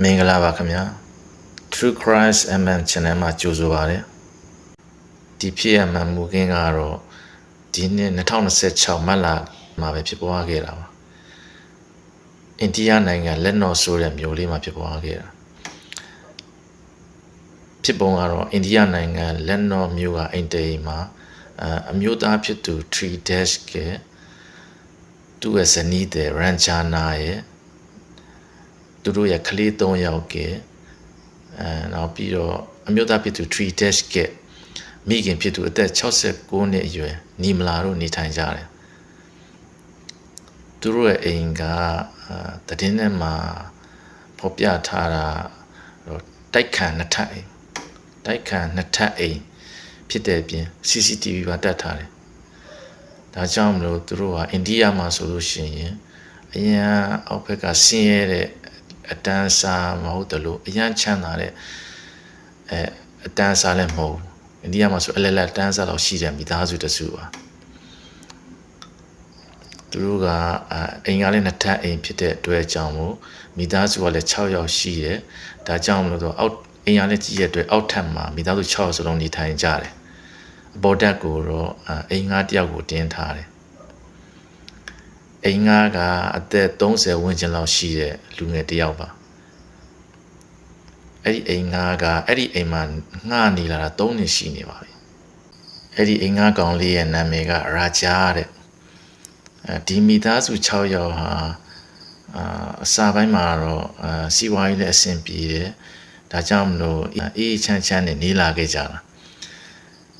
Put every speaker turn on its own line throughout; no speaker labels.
မင်္ဂလာပါခင်ဗျာ True Christ MM Channel မှာကြိုဆိုပါရစေဒီဖြစ်ရမှန်မူခင်းကတော့ဒီနှစ်2026မတ်လမှာပဲဖြစ်ပွားခဲ့တာပါအိန္ဒိယနိုင်ငံလက်နော်ဆိုတဲ့မြို့လေးမှာဖြစ်ပွားခဲ့တာဖြစ်ပုံကတော့အိန္ဒိယနိုင်ငံလက်နော်မြို့ကအိမ်တေးမှာအမျိုးသားဖြစ်သူ 3 dash ကသူ့ရဲ့ဇနီးတဲ့ Ranjana ရဲ့သူတို့ရဲ့ကလေး3ယောက်ကနောက်ပြီးတော့အမျိုးသားဖြစ်သူ3 dash ကမိခင်ဖြစ်သူအသက်69နှစ်အရွယ်နီမလာတို့နေထိုင်ကြတယ်သူတို့ရဲ့အိမ်ကတည်င်းထဲမှာဖော်ပြထားတာတိုက်ခန်းနှစ်ထပ်အိမ်ဖြစ်တဲ့ပြင် CCTV ပါတက်ထားတယ်ဒါကြောင့်မလို့သူတို့ကအိန္ဒိယမှာဆိုလို့ရှိရင်အရင်အောက်ဘက်ကဆင်းရဲတဲ့အတန်းစားမဟုတ်တယ်လို့အရင်ချမ်းသာတဲ့အတန်းစားလည်းမဟုတ်အိန္ဒိယမှာဆိုအလဲတန်းစားတော့ရှိတယ်မိသားစုတစုပါသူတို့ကအိမ်ကလည်းနှစ်ထပ်အိမ်ဖြစ်တဲ့အတွက်ကြောင့်မို့မိသားစုကလည်း6ယောက်ရှိတယ်ဒါကြောင့်မလို့တော့အောက်အိမ်ကလည်းကြီးရဲ့အတွက်အောက်ထပ်မှာမိသားစု6ယောက်စလုံးနေထိုင်ကြတယ်အပေါ်တက်ကိုတော့အိမ်ငါးတယောက်ကိုတင်းထားတယ်အိမ်ငါးကအသက်30ဝန်းကျင်လောက်ရှိတဲ့လူငယ်တယောက်ပါအဲ့ဒီအိမ်ငါးကအဲ့ဒီအိမ်မှာငှားနေလာတာ3နှစ်ရှိနေပါပြီအဲ့ဒီအိမ်ငါးကောင်လေးရဲ့နာမည်ကရာဂျာတဲ့ဒီမိသားစု6ယောက်ဟာအစာပိုင်းမှာတော့စီဝါရေးလည်းအဆင်ပြေတယ်ဒါကြောင့်မလို့အေးချမ်းနဲ့နေလာခဲ့ကြတာ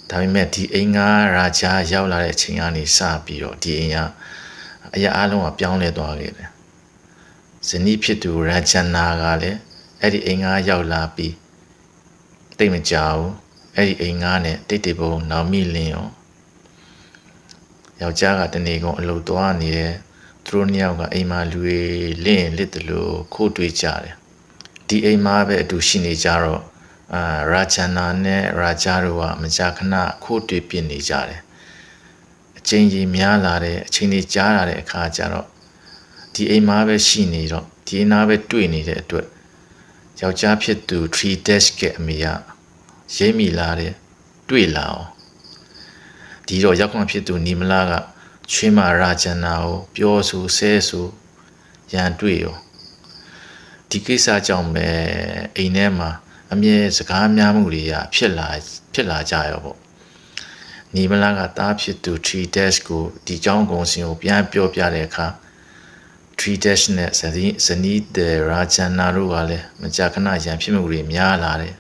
ဒါပေမဲ့ဒီအိမ်ကရာဂျာရောက်လာတဲ့အချိန်ကနေစပြီးတော့ဒီအိမ်ကအရာအလုံးကပြောင်းလဲသွားခဲ့တယ်ဇနီးဖြစ်သူရာဂျန်နာကလည်းအဲ့ဒီအိမ်ကရောက်လာပြီးတိတ်မကြောက်အဲ့ဒီအိမ်ကနဲ့တိတ်ပုံနောင်မိလင်းရောယောက်ျားကတနေကုန်အလုပ်သွားနေတယ်သူတို့နှစ်ယောက်ကအိမ်မှာလူတွေလင့်လစ်တယ်လို့ခိုးတွေ့ကြတယ်ဒီအိမ်မှာပဲအတူရှိနေကြတော့ရာဂျန်နာနဲ့ရာဂျာတို့ကမကြာခဏခိုးတွေ့ပြစ်နေကြတယ်အချိန်ကြီးများလာတဲ့အချိန်ကြီးကြားလာတဲ့အခါကျတော့ဒီအိမ်မှာပဲရှိနေတော့ဒီနားပဲတွေ့နေတဲ့အတွက်ယောက်ျားဖြစ်သူ3 dash ကအမေကရိပ်မိလာတယ်တွေ့လာအောင်ဒီတော့ရောက်မှဖြစ်သူနီမလာကချွေးမရာဂျန်နာကိုပြောဆိုဆဲဆိုရန်တွေ့ရောဒီကိစ္စကြောင့်ပဲအိမ်ထဲမှာအမြဲစကားများမှုတွေကဖြစ်လာကြရောပေါ့နီမလာကသားဖြစ်သူ3 dash ကိုဒီကြောင်းကုံစင်ကိုပြန်ပြောပြတဲ့အခါ3 dash နဲ့ဇနီးတဲ့ရာဂျန်နာတို့ကလည်းမကြာခဏရန်ဖြစ်မှုတွေများလာတယ်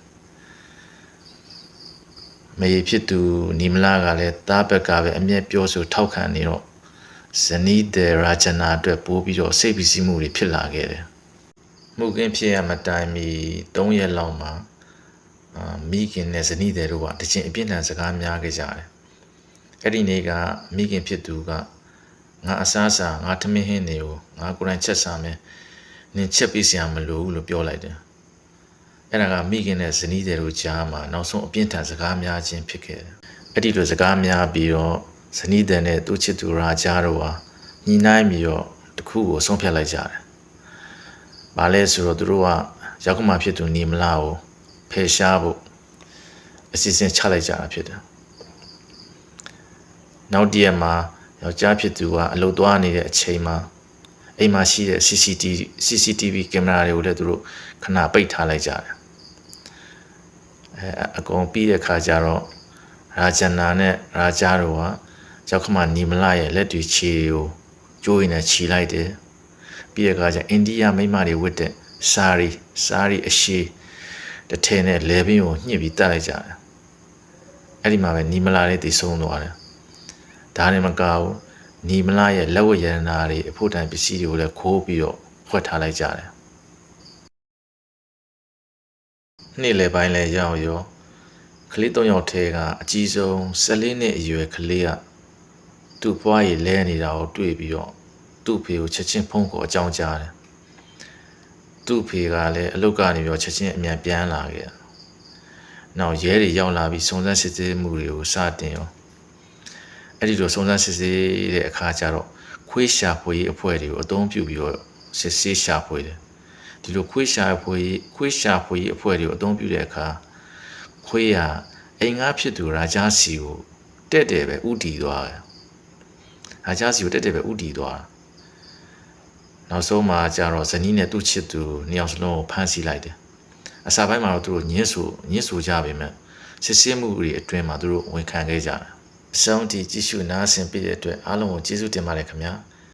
မေဖြစ်သူနီမလာကလည်းသားဘက်ကပဲအမြဲပြောဆိုထောက်ခံနေတော့ဇနီးတဲ့ရာဂျန်နာအတွက်ပိုးပြီးတော့စိတ်ပီစီမှုတွေဖြစ်လာခဲ့တယ်မှုကင်းဖြစ်ရမတိုင်မီ3ရက်လောက်မှာမိခင်နဲ့ဇနီးတဲ့တို့ကတချင်အပြင်းထန်စကားများခဲ့ကြတယ်အဲ့ဒီနေ့ကမိခင်ဖြစ်သူကငါအစားအစာငါထမင်းဟင်းတွေကိုငါကိုယ်တိုင်ချက်စားမယ်နင်ချက်ပေးစရာမလိုဘူးလို့ပြောလိုက်တယ်အဲ့ဒါကမိခင်နဲ့ဇနီးတဲ့တို့ကြားမှာနောက်ဆုံးအပြင်းထန်စကားများခြင်းဖြစ်ခဲ့တယ်အဲ့ဒီလိုစကားများပြီးတော့ဇနီးတဲ့နဲ့သူ့ချစ်သူရာဂျာတို့ဟာညီနိုင်ပြီးတော့တခုကိုဆုံးဖြတ်လိုက်ကြတယ်ဘာလဲဆိုတော့သူတို့ကရောက်မှဖြစ်သူနေမလားကိုဖယ်ရှားဖို့အစီအစဉ်ချလိုက်ကြတာဖြစ်တယ်နောက်တရက်မှာယောက်ျားဖြစ်သူကအလုပ်သွားနေတဲ့အချိန်မှာအိမ်မှာရှိတဲ့ CCTV ကင်မရာတွေကိုလည်းသူတို့ခဏပိတ်ထားလိုက်ကြတယ်အကုန်ပြီးတဲ့ခါကျတော့ရာဂျန်နာနဲ့ရာဂျာတို့ကရောက်မှနီမလာရဲ့လက်တွေခြေကိုကျိုးရင်းနဲ့ခြိလိုက်တယ်ပြီးတဲ့အခါကျအိန္ဒိယမိန်းမတွေဝတ်တဲ့စာရီအရှိတထဲနဲ့လေပင်ကိုညှစ်ပြီးတက်လိုက်ကြတယ်အဲ့ဒီမှာပဲနီမလာလေးတည်ဆုံးသွားတယ်ဒါနဲ့မကဘူးနီမလာရဲ့လက်ဝတ်ရတနာတွေအဖို့တန်ပစ္စည်းတွေကိုလည်းခိုးပြီးတော့ဖွက်ထားလိုက်ကြတယ်နေ့လယ်ပိုင်းလဲရောက်ရောကလေး3ယောက်ထဲကအကြီးဆုံး14နှစ်အရွယ်ကလေးကသူ့ဖွားရည်လဲနေတာကိုတွေ့ပြီးတော့သူ့ဖေကိုချက်ချင်းဖုန်းကိုအကြောင်းကြားတယ်သူ့ဖေကလည်းအလုပ်ကနေပြီးချက်ချင်းအမြန်ပြန်လာခဲ့တယ်နောက်ရဲတွေရောက်လာပြီးစုံစမ်းစစ်ဆေးမှုတွေကိုစတင်ရောအဲ့ဒီလိုစုံစမ်းစစ်ဆေးတဲ့အခါကျတော့ခွေးရှာဖွေရေးအဖွဲ့တွေကိုအသုံးပြုပြီးတော့စစ်ဆေးရှာဖွေတယ် ဒီလိုခွေးရှာဖွေအဖွဲ့တွေကိုအသုံးပြုတဲ့အခါခွေးကအိမ်ငါဖြစ်သူရာဂျာစီကိုတက်တယ်ပဲဥတီသွားတယ်ရာဂျာစီကိုတက်တယ်ပဲဥတီသွားနောက်ဆုံးမှာကျတော့ဇနီးနဲ့သူ့ချစ်သူနှစ်ယောက်စလုံးကိုဖမ်းဆီးလိုက်တယ်အစာပိုင်းမှာတော့သူတို့ညှင်းဆိုကြပေမဲ့စစ်ဆေးမှုတွေအတွင်းမှာသူတို့ဝန်ခံခဲ့ကြတယ်အဆုံးထိကြည့်ရှုနားဆင်ပြတဲ့အတွက်အားလုံးကိုကျေးဇူးတင်ပါတယ်ခင်ဗျာ